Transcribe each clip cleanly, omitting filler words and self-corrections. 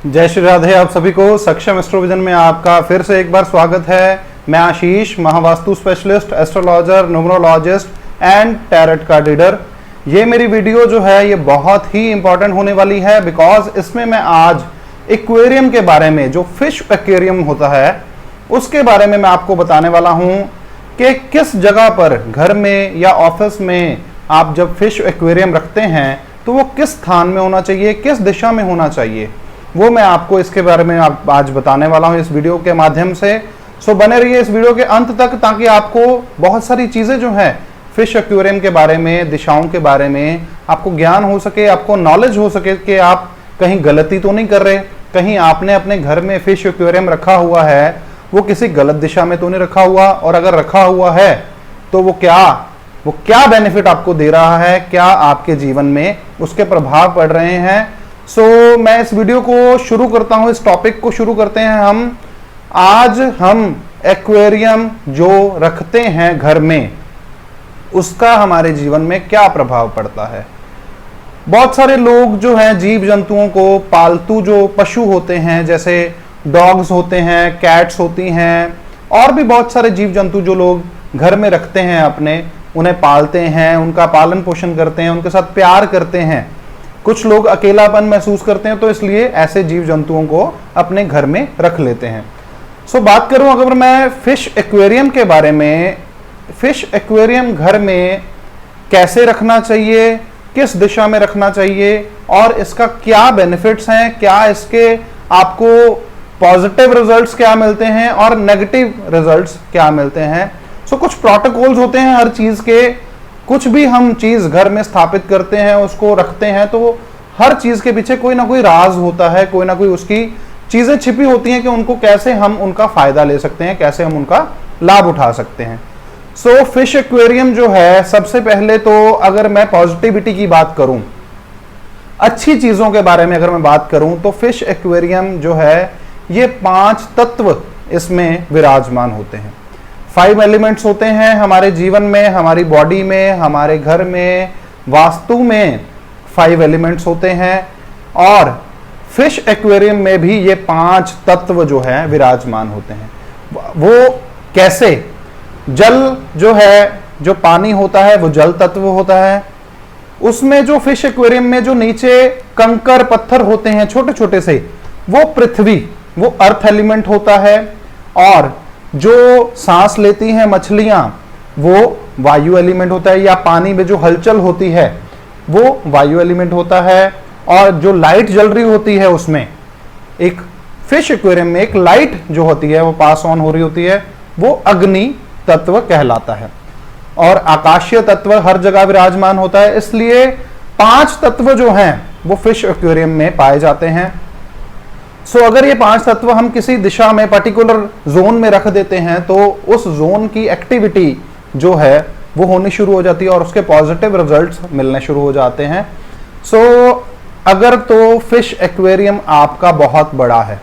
जय श्री राधे। आप सभी को सक्षम एस्ट्रोविजन में आपका फिर से एक बार स्वागत है। मैं Ashish, Mahavastu specialist, astrologer, numerologist and tarot card reader. ये मेरी वीडियो जो है ये बहुत ही इंपॉर्टेंट होने वाली है बिकॉज इसमें मैं आज एक्वेरियम के बारे में, जो फिश एक्वेरियम होता है उसके बारे में मैं आपको बताने वाला हूँ कि किस जगह पर घर में या ऑफिस में आप जब फिश एक्वेरियम रखते हैं तो वो किस स्थान में होना चाहिए, किस दिशा में होना चाहिए, वो मैं आपको इसके बारे में आज बताने वाला हूँ इस वीडियो के माध्यम से। सो बने रहिए इस वीडियो के अंत तक ताकि आपको बहुत सारी चीज़ें जो हैं फिश एक्वेरियम के बारे में, दिशाओं के बारे में आपको ज्ञान हो सके, आपको नॉलेज हो सके कि आप कहीं गलती तो नहीं कर रहे, कहीं आपने अपने घर में फिश एक्वेरियम रखा हुआ है वो किसी गलत दिशा में तो नहीं रखा हुआ, और अगर रखा हुआ है तो वो क्या बेनिफिट आपको दे रहा है, क्या आपके जीवन में उसके प्रभाव पड़ रहे हैं। सो मैं इस वीडियो को शुरू करता हूं, इस टॉपिक को शुरू करते हैं आज हम एक्वेरियम जो रखते हैं घर में उसका हमारे जीवन में क्या प्रभाव पड़ता है। बहुत सारे लोग जो हैं जीव जंतुओं को, पालतू जो पशु होते हैं जैसे डॉग्स होते हैं, कैट्स होती हैं, और भी बहुत सारे जीव जंतु जो लोग घर में रखते हैं अपने, उन्हें पालते हैं, उनका पालन पोषण करते हैं, उनके साथ प्यार करते हैं। कुछ लोग अकेलापन महसूस करते हैं तो इसलिए ऐसे जीव जंतुओं को अपने घर में रख लेते हैं। सो बात करूं अगर मैं फिश एक्वेरियम के बारे में, फिश एक्वेरियम घर में कैसे रखना चाहिए, किस दिशा में रखना चाहिए और इसका क्या बेनिफिट्स हैं, क्या इसके आपको पॉजिटिव रिजल्ट्स क्या मिलते हैं और नेगेटिव रिजल्ट्स क्या मिलते हैं। सो कुछ प्रोटोकॉल्स होते हैं हर चीज के। कुछ भी हम चीज घर में स्थापित करते हैं, उसको रखते हैं, तो हर चीज के पीछे कोई ना कोई राज होता है, कोई ना कोई उसकी चीजें छिपी होती हैं कि उनको कैसे हम उनका फायदा ले सकते हैं, कैसे हम उनका लाभ उठा सकते हैं। सो फिश एक्वेरियम जो है, सबसे पहले तो अगर मैं पॉजिटिविटी की बात करूं, अच्छी चीजों के बारे में अगर मैं बात करूं तो फिश एक्वेरियम जो है ये 5 तत्व इसमें विराजमान होते हैं। 5 एलिमेंट्स होते हैं हमारे जीवन में, हमारी बॉडी में, हमारे घर में, वास्तु में 5 एलिमेंट्स होते हैं और फिश एक्वेरियम में भी ये 5 तत्व जो है विराजमान होते हैं। वो कैसे? जल जो है, जो पानी होता है वो जल तत्व होता है। उसमें जो फिश एक्वेरियम में जो नीचे कंकर पत्थर होते हैं छोटे छोटे से, वो पृथ्वी, वो अर्थ एलिमेंट होता है। और जो सांस लेती हैं मछलियां वो वायु एलिमेंट होता है, या पानी में जो हलचल होती है वो वायु एलिमेंट होता है। और जो लाइट जल रही होती है उसमें, एक फिश एक्वेरियम में एक लाइट जो होती है वो पास ऑन हो रही होती है, वो अग्नि तत्व कहलाता है। और आकाशीय तत्व हर जगह विराजमान होता है, इसलिए 5 तत्व जो हैं वो फिश एक्वेरियम में पाए जाते हैं। सो अगर ये 5 तत्व हम किसी दिशा में, पर्टिकुलर जोन में रख देते हैं तो उस जोन की एक्टिविटी जो है वो होनी शुरू हो जाती है और उसके पॉजिटिव रिजल्ट्स मिलने शुरू हो जाते हैं। सो अगर तो फिश एक्वेरियम आपका बहुत बड़ा है,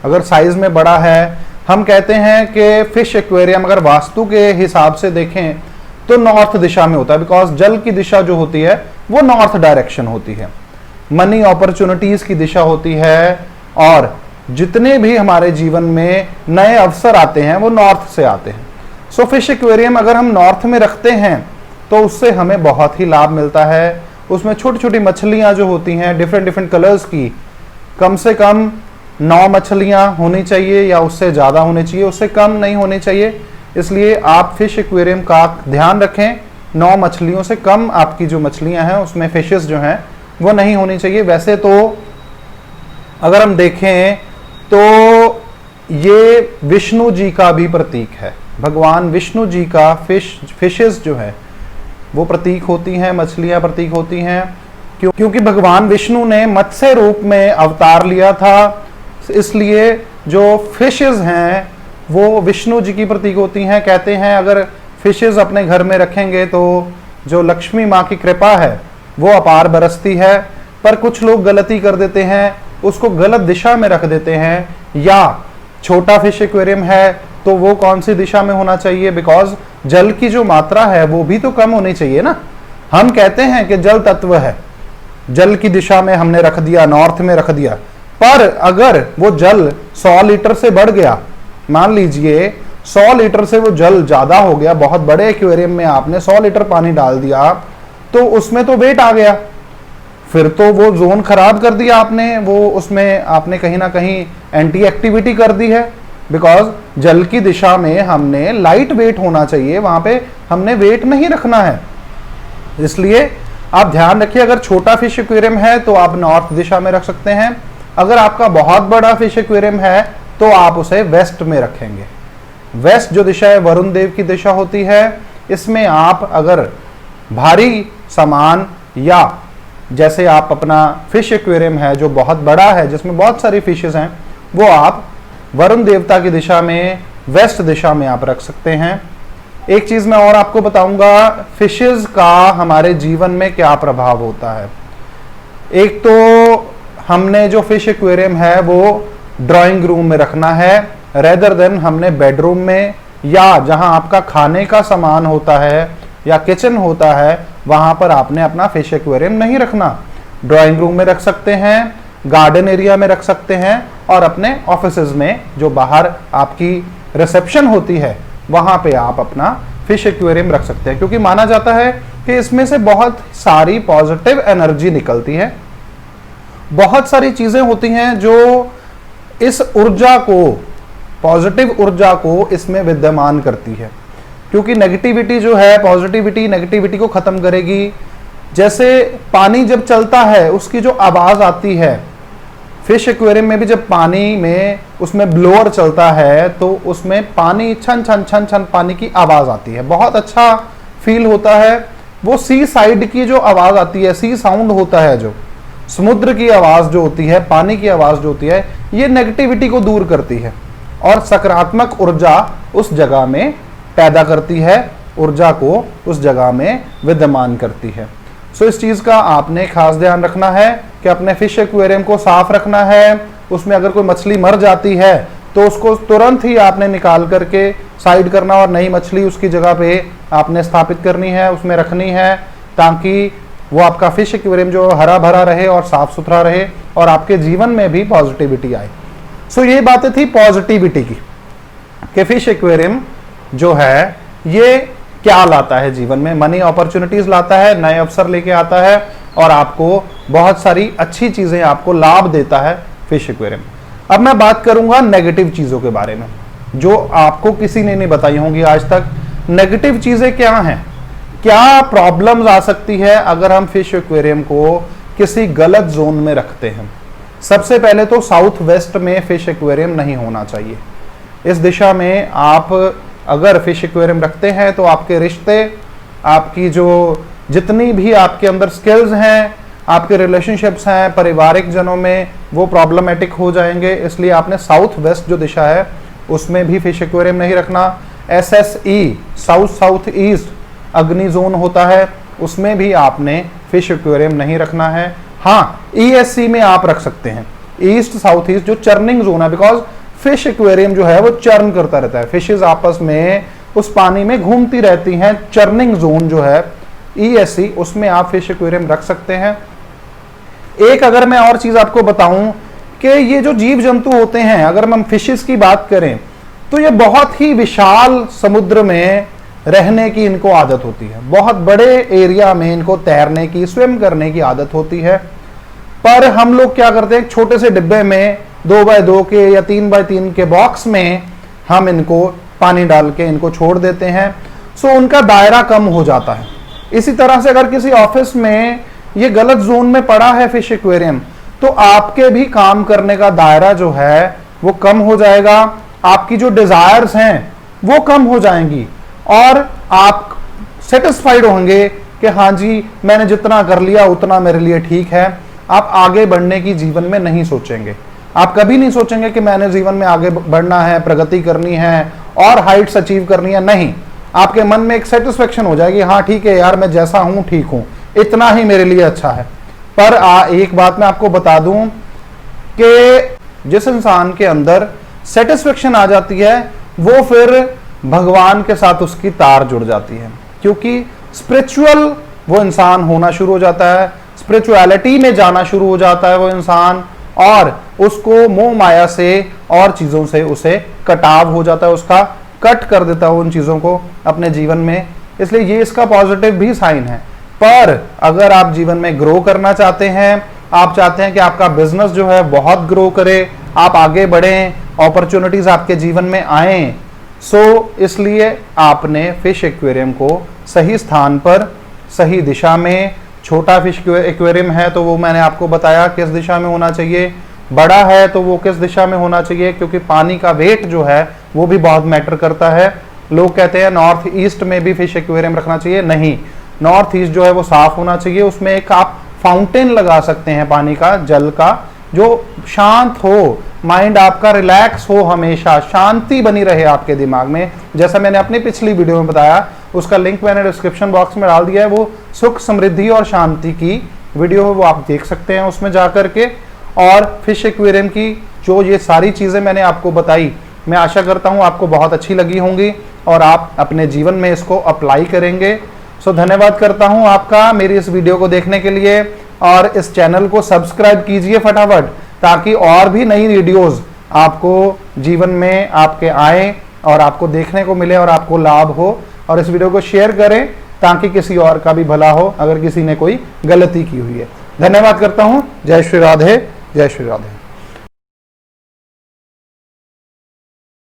अगर साइज में बड़ा है, हम कहते हैं कि फिश एक्वेरियम अगर वास्तु के हिसाब से देखें तो नॉर्थ दिशा में होता है, बिकॉज जल की दिशा जो होती है वो नॉर्थ डायरेक्शन होती है, मनी अपॉर्चुनिटीज की दिशा होती है, और जितने भी हमारे जीवन में नए अवसर आते हैं वो नॉर्थ से आते हैं। सो फिश एक्वेरियम अगर हम नॉर्थ में रखते हैं तो उससे हमें बहुत ही लाभ मिलता है। उसमें छोटी छोटी मछलियां जो होती हैं डिफरेंट डिफरेंट कलर्स की, कम से कम 9 मछलियां होनी चाहिए या उससे ज़्यादा होनी चाहिए, उससे कम नहीं होनी चाहिए। इसलिए आप फिश एक्वेरियम का ध्यान रखें, 9 मछलियों से कम आपकी जो मछलियां हैं उसमें फिशेस जो हैं वो नहीं होनी चाहिए। वैसे तो अगर हम देखें तो ये विष्णु जी का भी प्रतीक है, भगवान विष्णु जी का फिशेस जो है वो प्रतीक होती हैं, मछलियां प्रतीक होती हैं, क्योंकि भगवान विष्णु ने मत्स्य रूप में अवतार लिया था, इसलिए जो फिशेस हैं वो विष्णु जी की प्रतीक होती हैं। कहते हैं अगर फिशेस अपने घर में रखेंगे तो जो लक्ष्मी माँ की कृपा है वो अपार बरसती है। पर कुछ लोग गलती कर देते हैं, उसको गलत दिशा में रख देते हैं, या छोटा फिश एक्वेरियम है तो वो कौन सी दिशा में होना चाहिए, बिकॉज जल की जो मात्रा है वो भी तो कम होनी चाहिए ना। हम कहते हैं कि जल तत्व है, जल की दिशा में हमने रख दिया, नॉर्थ में रख दिया, पर अगर वो जल 100 लीटर से बढ़ गया, मान लीजिए 100 लीटर से वो जल ज्यादा हो गया, बहुत बड़े एक्वेरियम में आपने 100 लीटर पानी डाल दिया, तो उसमें तो वेट आ गया, फिर तो वो जोन खराब कर दिया आपने, वो उसमें आपने कहीं ना कहीं एंटी एक्टिविटी कर दी है। बिकॉज जल की दिशा में हमने लाइट वेट होना चाहिए, वहां पे हमने वेट नहीं रखना है। इसलिए आप ध्यान रखिए, अगर छोटा फिश एक्वेरियम है तो आप नॉर्थ दिशा में रख सकते हैं, अगर आपका बहुत बड़ा फिश एक्वेरियम है तो आप उसे वेस्ट में रखेंगे। वेस्ट जो दिशा है वरुण देव की दिशा होती है। इसमें आप अगर भारी सामान या जैसे आप अपना फिश एक्वेरियम है जो बहुत बड़ा है जिसमें बहुत सारी फिशेस हैं, वो आप वरुण देवता की दिशा में, वेस्ट दिशा में आप रख सकते हैं। एक चीज मैं और आपको बताऊंगा, फिशेस का हमारे जीवन में क्या प्रभाव होता है। एक तो हमने जो फिश एक्वेरियम है वो ड्राइंग रूम में रखना है, रेदर देन हमने बेडरूम में या जहां आपका खाने का सामान होता है या किचन होता है वहां पर आपने अपना फिश एक्वेरियम नहीं रखना। ड्राइंग रूम में रख सकते हैं, गार्डन एरिया में रख सकते हैं, और अपने ऑफिसेज में जो बाहर आपकी रिसेप्शन होती है वहां पे आप अपना फिश एक्वेरियम रख सकते हैं। क्योंकि माना जाता है कि इसमें से बहुत सारी पॉजिटिव एनर्जी निकलती है, बहुत सारी चीजें होती हैं जो इस ऊर्जा को, पॉजिटिव ऊर्जा को इसमें विद्यमान करती है। क्योंकि नेगेटिविटी जो है, पॉजिटिविटी नेगेटिविटी को खत्म करेगी। जैसे पानी जब चलता है उसकी जो आवाज आती है, फिश एक्वेरियम में भी जब पानी में उसमें ब्लोअर चलता है तो उसमें पानी छन छन छन छन पानी की आवाज आती है, बहुत अच्छा फील होता है। वो सी साइड की जो आवाज आती है, सी साउंड होता है, जो समुद्र की आवाज जो होती है, पानी की आवाज जो होती है, ये नेगेटिविटी को दूर करती है और सकारात्मक ऊर्जा उस जगह में पैदा करती है, ऊर्जा को उस जगह में विद्यमान करती है। सो इस चीज का आपने खास ध्यान रखना है कि अपने फिश एक्वेरियम को साफ रखना है। उसमें अगर कोई मछली मर जाती है तो उसको तुरंत ही आपने निकाल करके साइड करना और नई मछली उसकी जगह पे आपने स्थापित करनी है, उसमें रखनी है, ताकि वो आपका फिश एक्वेरियम जो हरा भरा रहे और साफ सुथरा रहे और आपके जीवन में भी पॉजिटिविटी आए। सो ये बातें थी पॉजिटिविटी की कि फिश एक्वेरियम जो है ये क्या लाता है जीवन में, मनी अपॉर्चुनिटीज लाता है, नए अवसर लेके आता है और आपको बहुत सारी अच्छी चीजें, आपको लाभ देता है फिश एक्वेरियम। अब मैं बात करूंगा नेगेटिव चीजों के बारे में जो आपको किसी ने नहीं बताई होंगी आज तक। नेगेटिव चीजें क्या हैं, क्या प्रॉब्लम्स आ सकती है अगर हम फिश एक्वेरियम को किसी गलत जोन में रखते हैं। सबसे पहले तो साउथ वेस्ट में फिश एक्वेरियम नहीं होना चाहिए। इस दिशा में आप अगर फिश एक्वेरियम रखते हैं तो आपके रिश्ते, आपकी जो जितनी भी आपके अंदर स्किल्स हैं, आपके रिलेशनशिप्स हैं पारिवारिक जनों में, वो प्रॉब्लमेटिक हो जाएंगे। इसलिए आपने साउथ वेस्ट जो दिशा है उसमें भी फिश एक्वेरियम नहीं रखना। SSE साउथ साउथ ईस्ट अग्नि जोन होता है, उसमें भी आपने फिश एक्वेरियम नहीं रखना है। हाँ, ESC में आप रख सकते हैं, ईस्ट साउथ ईस्ट जो चर्निंग जोन है, बिकॉज फिश एक्वेरियम जो है वो चर्न करता रहता है, फिशेस आपस में उस पानी में घूमती रहती हैं। चर्निंग जोन जो है ESC, उसमें आप फिश एक्वेरियम रख सकते हैं। एक अगर मैं और चीज आपको बताऊं कि ये जो जीव जंतु होते हैं, अगर हम फिशेस की बात करें तो ये बहुत ही विशाल समुद्र में रहने की इनको आदत होती है, बहुत बड़े एरिया में इनको तैरने की, स्विम करने की आदत होती है। पर हम लोग क्या करते हैं, छोटे से डिब्बे में 2x2 के या 3x3 के बॉक्स में हम इनको पानी डाल के इनको छोड़ देते हैं, सो उनका दायरा कम हो जाता है। इसी तरह से अगर किसी ऑफिस में ये गलत जोन में पड़ा है फिश एक्वेरियम, तो आपके भी काम करने का दायरा जो है वो कम हो जाएगा, आपकी जो डिजायर्स हैं वो कम हो जाएंगी और आप सेटिस्फाइड होंगे कि हाँ जी, मैंने जितना कर लिया उतना मेरे लिए ठीक है। आप आगे बढ़ने की जीवन में नहीं सोचेंगे, आप कभी नहीं सोचेंगे कि मैंने जीवन में आगे बढ़ना है, प्रगति करनी है और हाइट्स अचीव करनी है। नहीं, आपके मन में एक सेटिस्फेक्शन हो जाएगी, हाँ ठीक है यार, मैं जैसा हूं ठीक हूं, इतना ही मेरे लिए अच्छा है। पर एक बात मैं आपको बता दूं कि जिस इंसान के अंदर सेटिस्फेक्शन आ जाती है वो फिर भगवान के साथ उसकी तार जुड़ जाती है, क्योंकि स्पिरिचुअल वो इंसान होना शुरू हो जाता है, स्पिरिचुअलिटी में जाना शुरू हो जाता है वो इंसान, और उसको मोह माया से और चीजों से उसे कटाव हो जाता है, उसका कट कर देता है उन चीजों को अपने जीवन में। इसलिए ये इसका पॉजिटिव भी साइन है। पर अगर आप जीवन में ग्रो करना चाहते हैं, आप चाहते हैं कि आपका बिजनेस जो है बहुत ग्रो करे, आप आगे बढ़ें, अपॉर्चुनिटीज आपके जीवन में आए, सो इसलिए आपने फिश एक्वेरियम को सही स्थान पर, सही दिशा में, छोटा फिश एक्वेरियम है तो वो मैंने आपको बताया किस दिशा में होना चाहिए, बड़ा है तो वो किस दिशा में होना चाहिए, क्योंकि पानी का वेट जो है वो भी बहुत मैटर करता है। लोग कहते हैं नॉर्थ ईस्ट में भी फिश एक्वेरियम रखना चाहिए, नहीं, नॉर्थ ईस्ट जो है वो साफ होना चाहिए, उसमें एक आप फाउंटेन लगा सकते हैं पानी का, जल का, जो शांत हो, माइंड आपका रिलैक्स हो, हमेशा शांति बनी रहे आपके दिमाग में। जैसा मैंने अपनी पिछली वीडियो में बताया, उसका लिंक मैंने डिस्क्रिप्शन बॉक्स में डाल दिया है, वो सुख समृद्धि और शांति की वीडियो है, वो आप देख सकते हैं उसमें जा करके। और फिश एक्वेरियम की जो ये सारी चीजें मैंने आपको बताई, मैं आशा करता हूं आपको बहुत अच्छी लगी होंगी और आप अपने जीवन में इसको अप्लाई करेंगे। सो धन्यवाद करता हूं आपका मेरी इस वीडियो को देखने के लिए, और इस चैनल को सब्सक्राइब कीजिए फटाफट, ताकि और भी नई वीडियोस आपको जीवन में आपके आए और आपको देखने को मिले और आपको लाभ हो। और इस वीडियो को शेयर करें ताकि किसी और का भी भला हो, अगर किसी ने कोई गलती की हुई है। धन्यवाद करता हूं। जय श्री राधे, जय श्री राधे।